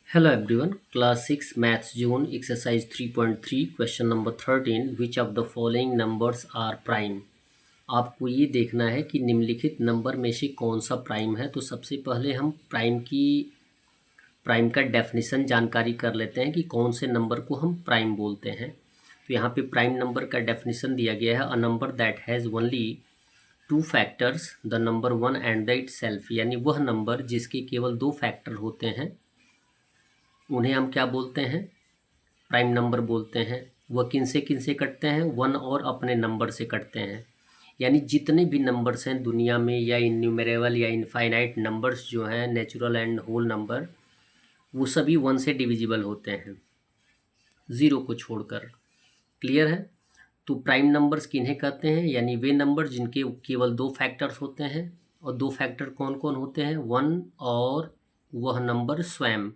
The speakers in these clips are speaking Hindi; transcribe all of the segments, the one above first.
Hello everyone, class 6 maths zone exercise 3.3 question number 13 which of the following numbers are prime। आपको ये देखना है कि निम्नलिखित नंबर में से कौन सा प्राइम है। तो सबसे पहले हम प्राइम का डेफिनेशन जानकारी कर लेते हैं कि कौन से नंबर को हम प्राइम बोलते हैं। तो यहाँ पे प्राइम नंबर का डेफिनेशन दिया गया है, a number that has only two factors the number one and the itself, यानी वह नंबर जिसके केवल दो फैक्टर होते हैं उन्हें हम क्या बोलते हैं, प्राइम नंबर बोलते हैं। वह किन से कटते हैं, वन और अपने नंबर से कटते हैं। यानी जितने भी नंबर्स हैं दुनिया में, या इन्यूमरेबल या इनफाइनाइट नंबर्स जो हैं, नेचुरल एंड होल नंबर, वो सभी वन से डिविजिबल होते हैं, ज़ीरो को छोड़कर। क्लियर है। तो प्राइम नंबर्स किन्हें कहते हैं, यानी वे नंबर जिनके केवल दो फैक्टर्स होते हैं। और दो फैक्टर कौन कौन होते हैं, वन और वह नंबर स्वयं।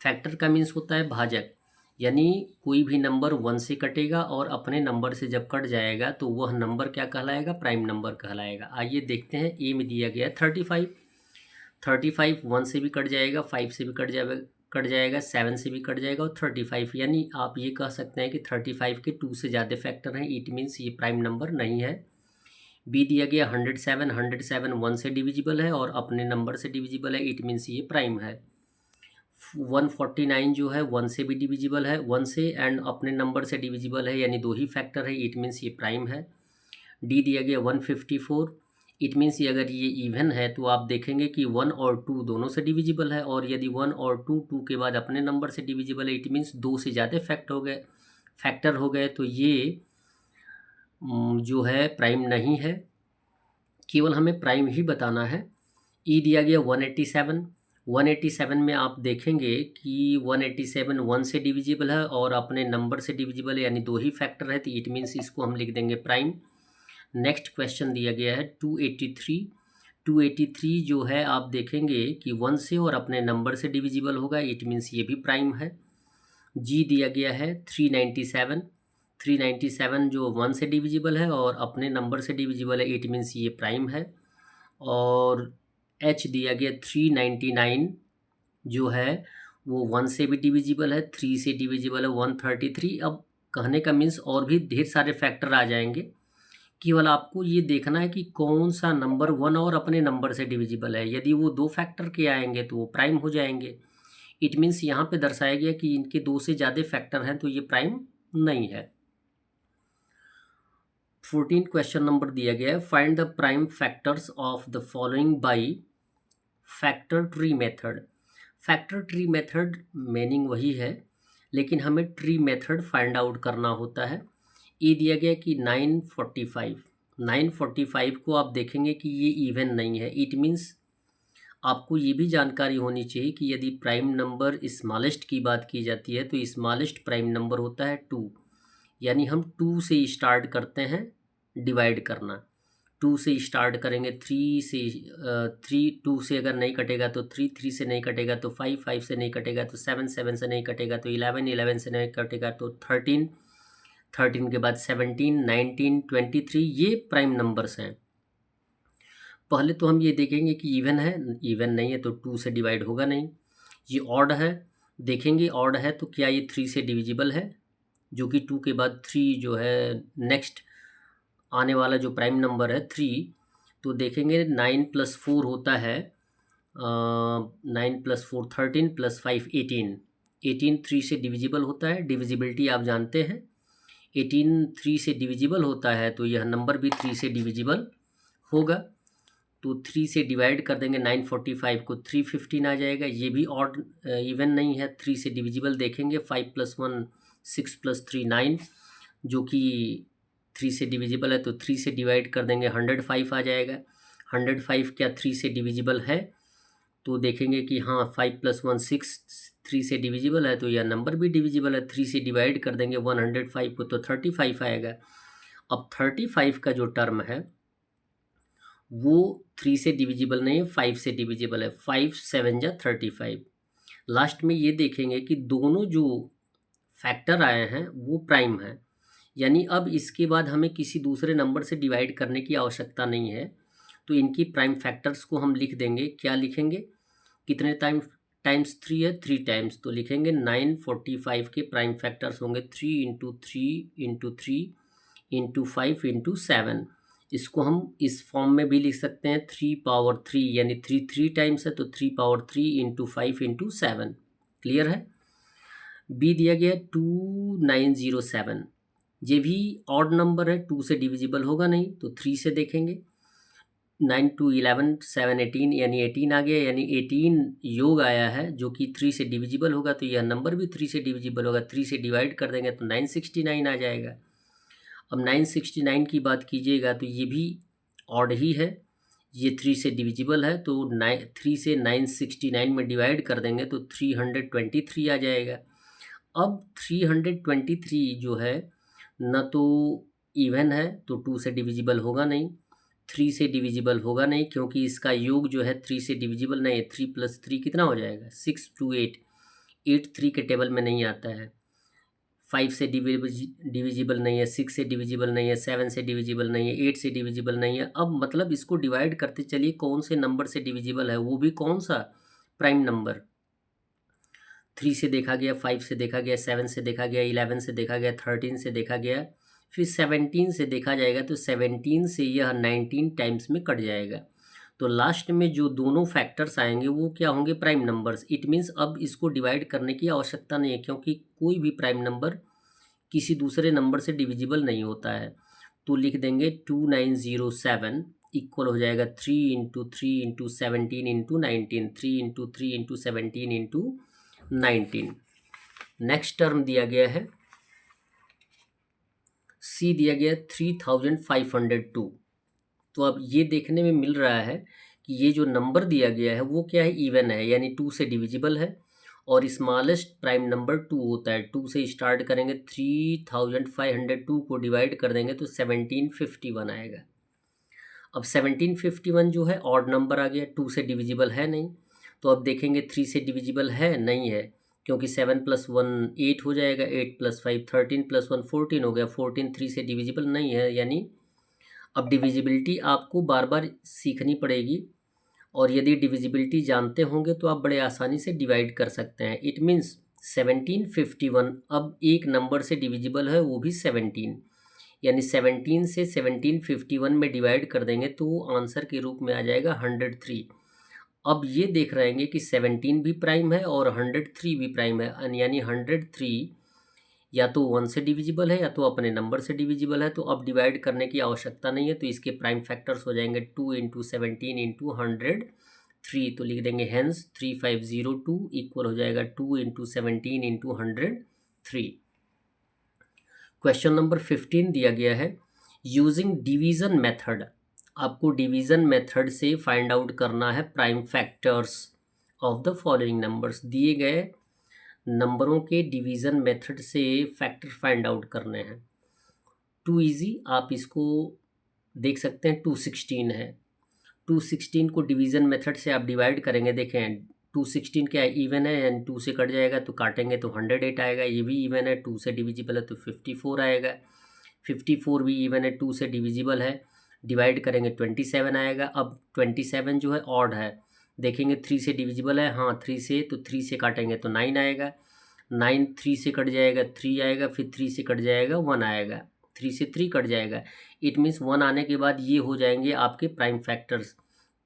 फैक्टर का मीन्स होता है भाजक, यानी कोई भी नंबर वन से कटेगा और अपने नंबर से जब कट जाएगा तो वह नंबर क्या कहलाएगा, प्राइम नंबर कहलाएगा। आइए देखते हैं, ए में दिया गया है 35। 35 वन से भी कट जाएगा, 5 से भी कट जाएगा, 7 से भी कट जाएगा और 35, यानी आप ये कह सकते हैं कि 35 के 2 से ज़्यादा फैक्टर हैं, इट मीन्स ये प्राइम नंबर नहीं है। बी दिया गया 107, 107 वन से डिविजिबल है और अपने नंबर से डिविजिबल है, इट मीन्स ये प्राइम है। 149 जो है वन से भी डिविजिबल है, वन से एंड अपने नंबर से डिविजिबल है, यानी दो ही फैक्टर है, इट मीन्स ये प्राइम है। डी दिया गया 154, इट मीन्स ये अगर ये इवन है तो आप देखेंगे कि वन और टू दोनों से डिविजिबल है, और यदि वन और टू के बाद अपने नंबर से डिविजिबल है, इट मीन्स दो से ज़्यादा फैक्टर हो गए, तो ये जो है प्राइम नहीं है। केवल हमें प्राइम ही बताना है। ई दिया गया 187, 187 में आप देखेंगे कि 187 वन से डिविजिबल है और अपने नंबर से डिविजिबल है, यानी दो ही फैक्टर है, तो इट मीन्स इसको हम लिख देंगे प्राइम। नेक्स्ट क्वेश्चन दिया गया है 283, 283 जो है आप देखेंगे कि वन से और अपने नंबर से डिविजिबल होगा, इट मीन्स ये भी प्राइम है। जी दिया गया है 397, 397 जो वन से डिविजिबल है और अपने नंबर से डिविजिबल है, इट मीन्स ये प्राइम है। और एच दिया गया 399 जो है वो वन से भी डिविजिबल है, थ्री से डिविजिबल है 133। अब कहने का मीन्स और भी ढेर सारे फैक्टर आ जाएंगे, केवल आपको ये देखना है कि कौन सा नंबर वन और अपने नंबर से डिविजिबल है। यदि वो दो फैक्टर के आएंगे तो वो प्राइम हो जाएंगे, इट मीन्स यहाँ पे दर्शाया गया कि इनके दो से ज़्यादा फैक्टर हैं, तो ये प्राइम नहीं है। 14 क्वेश्चन नंबर दिया गया है, find the prime factors of the following by factor tree method. Factor tree method meaning वही है, लेकिन हमें ट्री मेथड फाइंड आउट करना होता है। ये दिया गया कि 945, 945 को आप देखेंगे कि ये इवन नहीं है, इट मीन्स आपको ये भी जानकारी होनी चाहिए कि यदि प्राइम नंबर स्मॉलेस्ट की बात की जाती है तो स्मॉलेस्ट प्राइम नंबर होता है 2, यानी हम 2 से स्टार्ट करते हैं डिवाइड करना। 2 से स्टार्ट करेंगे, 3 से 2 से अगर नहीं कटेगा तो 3 से नहीं कटेगा तो 5 से नहीं कटेगा तो 7 से नहीं कटेगा तो 11 से नहीं कटेगा तो 13 के बाद 17, 19, 23, ये प्राइम नंबर्स हैं। पहले तो हम ये देखेंगे कि इवन है, इवन नहीं है तो 2 से डिवाइड होगा नहीं। ये ऑड है, देखेंगे ऑड है तो क्या ये 3 से डिविजिबल है, जो कि 2 के बाद 3 जो है नेक्स्ट आने वाला जो प्राइम नंबर है 3। तो देखेंगे 9 + 4 होता है 9 + 4 13 + 5 18, 18 3 से डिविजिबल होता है, डिविजिबिलिटी आप जानते हैं। 18 3 से डिविजिबल होता है तो यह नंबर भी 3 से डिविजिबल होगा। तो 3 से डिवाइड कर देंगे 945 को, 315 आ जाएगा। ये भी ऑड इवन नहीं है, 3 से डिविजिबल देखेंगे, 5 + 1 6 + 3 9, जो कि 3 से डिविजिबल है, तो 3 से डिवाइड कर देंगे 105 आ जाएगा। 105 क्या 3 से डिविजिबल है, तो देखेंगे कि हाँ 5 + 1 6, 3 से डिविजिबल है तो यह नंबर भी डिविजिबल है। 3 से डिवाइड कर देंगे 105 को तो 35 आएगा। अब 35 का जो टर्म है वो 3 से डिविजिबल नहीं है, 5 से डिविजिबल है। 5 7 जा 35। लास्ट में ये देखेंगे कि दोनों जो फैक्टर आए हैं वो प्राइम है, यानी अब इसके बाद हमें किसी दूसरे नंबर से डिवाइड करने की आवश्यकता नहीं है। तो इनकी प्राइम फैक्टर्स को हम लिख देंगे, क्या लिखेंगे, कितने टाइम्स 3 है, 3 टाइम्स, तो लिखेंगे 945 के प्राइम फैक्टर्स होंगे 3 इंटू 3 इंटू 5 इंटू 7। इसको हम इस फॉर्म में भी लिख सकते हैं 3 पावर 3, यानी 3 टाइम्स है तो 3 पावर 3 इंटू 5 इंटू 7। क्लियर है। बी दिया गया 2907, ये भी ऑड नंबर है, 2 से डिविजिबल होगा नहीं, तो 3 से देखेंगे। 9 2 11 7 18, यानी 18 आ गया, यानी 18 योग आया है जो कि 3 से डिविजिबल होगा, तो यह नंबर भी 3 से डिविजिबल होगा। 3 से डिवाइड कर देंगे तो 969 आ जाएगा। अब 969 की बात कीजिएगा तो ये भी ऑड ही है, ये 3 से डिविजिबल है, तो 3 से 969 में डिवाइड कर देंगे तो 323 आ जाएगा। अब 323 जो है न तो इवन है तो 2 से डिविजिबल होगा नहीं, 3 से डिविजिबल होगा नहीं, क्योंकि इसका योग जो है 3 से डिविजिबल नहीं है। 3 + 3 कितना हो जाएगा, 6 2 8, 8 3 के टेबल में नहीं आता है। 5 से डिविजिबल नहीं है, 6 से डिविजिबल नहीं है, 7 से डिविजिबल नहीं है, 8 से डिविजिबल नहीं है। अब मतलब इसको डिवाइड करते चलिए कौन से नंबर से डिविजिबल है, वो भी कौन सा, प्राइम नंबर। 3 से देखा गया, 5 से देखा गया, 7 से देखा गया, 11 से देखा गया, 13 से देखा गया, फिर 17 से देखा जाएगा, तो 17 से यह 19 टाइम्स में कट जाएगा। तो लास्ट में जो दोनों फैक्टर्स आएंगे वो क्या होंगे, प्राइम नंबर्स। इट मीन्स अब इसको डिवाइड करने की आवश्यकता नहीं है, क्योंकि कोई भी प्राइम नंबर किसी दूसरे नंबर से डिविजिबल नहीं होता है। तो लिख देंगे 2907 इक्वल हो जाएगा 3 into 3 into 17 into 19, 3 into 3 into 17 into 19। Next term दिया गया है सी, दिया गया 3502। तो अब ये देखने में मिल रहा है कि ये जो नंबर दिया गया है वो क्या है, इवन है, यानी 2 से डिविजिबल है, और स्मॉलेस्ट प्राइम नंबर 2 होता है। 2 से स्टार्ट करेंगे, 3502 को डिवाइड कर देंगे तो 1751 आएगा। अब 1751 जो है ऑड नंबर आ गया, 2 से डिविजिबल है नहीं, तो अब देखेंगे 3 से डिविजिबल है नहीं है, क्योंकि 7 + 1 8 हो जाएगा, 8 + 5 13 + 1 14 हो गया, 14 3 से डिविजिबल नहीं है। यानी अब डिविजिबिलिटी आपको बार बार सीखनी पड़ेगी, और यदि डिविजिबिलिटी जानते होंगे तो आप बड़े आसानी से डिवाइड कर सकते हैं। इट मीन्स 1751 अब एक नंबर से डिविजिबल है, वो भी 17, यानी 17 से 1751 में डिवाइड कर देंगे तो आंसर के रूप में आ जाएगा 103। अब ये देख रहे हैं कि 17 भी प्राइम है और 103 भी प्राइम है, यानी 103 या तो 1 से डिविजिबल है या तो अपने नंबर से डिविजिबल है। तो अब डिवाइड करने की आवश्यकता नहीं है, तो इसके प्राइम फैक्टर्स हो जाएंगे 2 इंटू 17 इंटू 103। तो लिख देंगे हेंस 3502 इक्वल हो जाएगा 2 इंटू 17 इंटू 103। क्वेश्चन नंबर 15 दिया गया है यूजिंग डिवीज़न मेथड। आपको डिवीज़न मेथड से फाइंड आउट करना है prime factors of the following numbers. दिए गए नंबरों के डिवीज़न मेथड से फैक्टर फाइंड आउट करने हैं। टू इजी, आप इसको देख सकते हैं 216 है, 216 को डिवीज़न मेथड से आप डिवाइड करेंगे। देखें 216 क्या है, इवन है, यानी 2 से कट जाएगा तो काटेंगे तो 108 आएगा। ये भी इवन है, 2 से डिविजिबल है तो 54 आएगा। 54 भी इवन है, 2 से डिविजिबल है, डिवाइड करेंगे 27 आएगा। अब 27 जो है ऑड है, देखेंगे 3 से डिविजिबल है, हाँ 3 से, तो 3 से काटेंगे तो 9 आएगा। 9 3 से कट जाएगा 3 आएगा, फिर 3 से कट जाएगा 1 आएगा, 3 से 3 कट जाएगा। इट मीन्स 1 आने के बाद ये हो जाएंगे आपके प्राइम फैक्टर्स।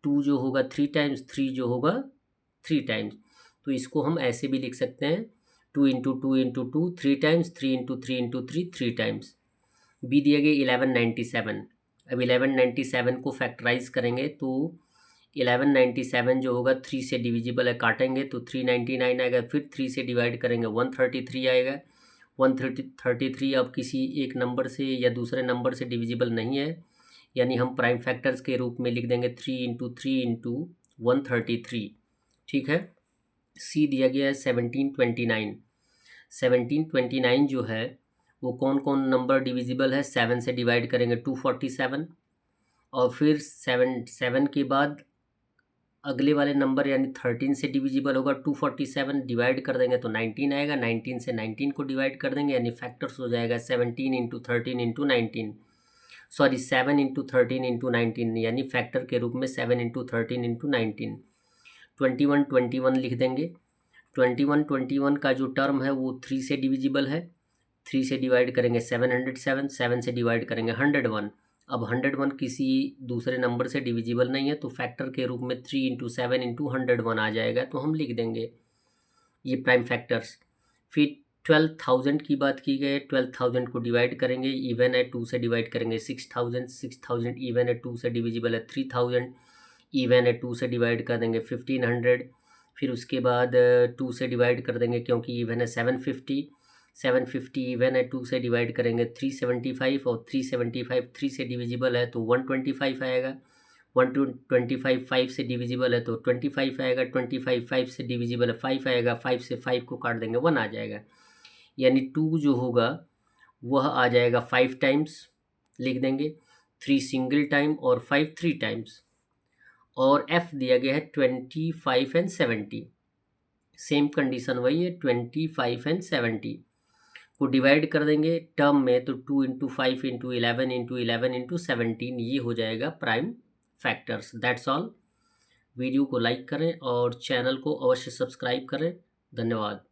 2 जो होगा 3 टाइम्स, 3 जो होगा 3 टाइम्स। तो इसको हम ऐसे भी लिख सकते हैं 2 into 2 into 2 3 times, 3 into 3 into 3 3 times. B दिया गया 1197। अब 1197 को फैक्टराइज करेंगे तो 1197 जो होगा 3 से डिविजिबल है, काटेंगे तो 399 आएगा, फिर 3 से डिवाइड करेंगे 133 आएगा। 133 अब किसी एक नंबर से या दूसरे नंबर से डिविजिबल नहीं है, यानी हम प्राइम फैक्टर्स के रूप में लिख देंगे 3 इंटू 3 इंटू 133। ठीक है। सी दिया गया है 1729। 1729 जो है वो कौन कौन नंबर डिविजिबल है, 7 से डिवाइड करेंगे 247, और फिर 7 के बाद अगले वाले नंबर यानी 13 से डिविजिबल होगा 247, डिवाइड कर देंगे तो 19 आएगा। 19 से 19 को डिवाइड कर देंगे, यानी फैक्टर्स हो जाएगा 17 into 13 into 19, sorry 7 into 13 into 19, यानी फैक्टर के रूप में 7 इंटू 13 इंटू 19। 21 21 लिख देंगे, 21 का जो टर्म है वो 3 से डिविजिबल है। 3 से डिवाइड करेंगे 707, 7 से डिवाइड करेंगे 101। अब 101 किसी दूसरे नंबर से डिविजिबल नहीं है, तो फैक्टर के रूप में 3 इंटू 7 इंटू 101 आ जाएगा, तो हम लिख देंगे ये प्राइम फैक्टर्स। फिर 12,000 की बात की गई है, 12,000 को डिवाइड करेंगे, इवन है 2 से डिवाइड करेंगे 6,000, 6,000 इवन है 2 से डिविजिबल है 3,000, इवन है 2 से डिवाइड कर देंगे 1,500। फिर उसके बाद 2 से डिवाइड कर देंगे क्योंकि इवन है 750, 750 इवन है 2 से डिवाइड करेंगे 375, और 375 3 से डिविजिबल है तो 125 आएगा। 125 5 से डिविजिबल है तो 25 आएगा। 25 5 से डिविजिबल है 5 आएगा। 5 से 5 को काट देंगे 1 आ जाएगा। यानी 2 जो होगा वह आ जाएगा 5 टाइम्स, लिख देंगे 3 सिंगल टाइम और 5 3 टाइम्स। और f दिया गया है 25 एंड 70। सेम कंडीशन वही है, 25 एंड 70 को डिवाइड कर देंगे टर्म में, तो 2 इंटू 5 इंटू 11 इंटू 11 इंटू 17, ये हो जाएगा prime factors. That's all. Video को लाइक करें और चैनल को अवश्य सब्सक्राइब करें। धन्यवाद।